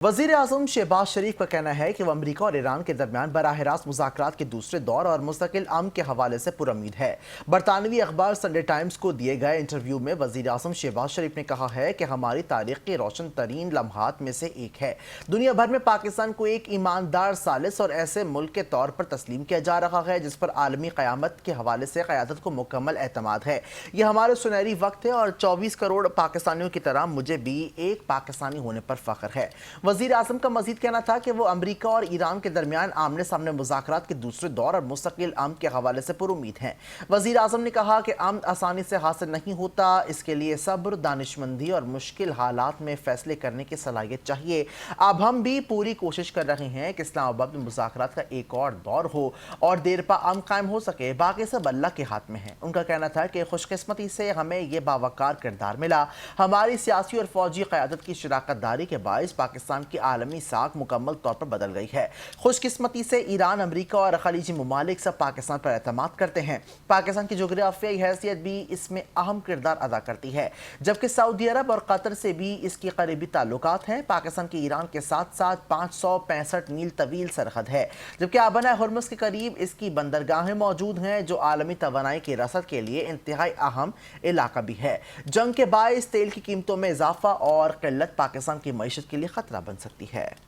वज़ीर आज़म शहबाज शरीफ का कहना है कि वो अमरीका और ईरान के दरमियान बराह रास्त मुज़ाकरात के दूसरे दौर और मुस्तकिल अमन के हवाले से पुरुम्मीद है। बरतानवी अखबार संडे टाइम्स को दिए गए इंटरव्यू में वज़ीर आज़म शहबाज शरीफ ने कहा है कि हमारी तारीख के रोशन तरीन लम्हात में से एक है। दुनिया भर में पाकिस्तान को एक ईमानदार, सालिस और ऐसे मुल्क के तौर पर तस्लीम किया जा रहा है जिस पर आलमी क़यामत के हवाले से क़यादत को मुकम्मल एतमाद है। यह हमारे सुनहरी वक्त है और 24 करोड़ पाकिस्तानियों की तरह मुझे भी एक पाकिस्तानी होने पर फ़ख्र है। वज़ीर आज़म का मज़ीद कहना था कि वो अमरीका और ईरान के दरमियान आमने सामने मुज़ाकरात के दूसरे दौर और मुस्तकिल अमन के हवाले से पुरुम्मीद हैं। वज़ीर आज़म ने कहा कि अमन आसानी से हासिल नहीं होता, इसके लिए सब्र, दानिशमंदी और मुश्किल हालात में फ़ैसले करने की सलाहियत चाहिए। अब हम भी पूरी कोशिश कर रहे हैं कि इस्लामाबाद में मुज़ाकरात का एक और दौर हो और देरपा अमन कायम हो सके। बाकी सब अल्लाह के हाथ में है। उनका कहना था कि खुशकिस्मती से हमें यह बावकार किरदार मिला। हमारी सियासी और फौजी क़यादत की शराकत दारी के बाइस पाकिस्तान की आलमी साख मुकम्मल तौर पर बदल गई है। खुशकिस्मती से ईरान, अमरीका और खलीजी ममालिक सब पाकिस्तान पर एतमाद करते हैं। पाकिस्तान की जोग्राफियाई हैसियत भी इसमें अहम किरदार अदा करती है, जबकि सऊदी अरब और कतर से भी इसकी करीबी ताल्लुकात हैं। पाकिस्तान की ईरान के साथ साथ 565 मील तवील सरहद है, जबकि आबना हुर्मुज़ के करीब इसकी बंदरगाहें मौजूद हैं जो आलमी तवानाई की रसद के लिए इंतहाई अहम इलाका भी है। जंग के बाइस तेल की कीमतों में इजाफा और किल्लत पाकिस्तान की मईशत के लिए खतरा बन सकती है।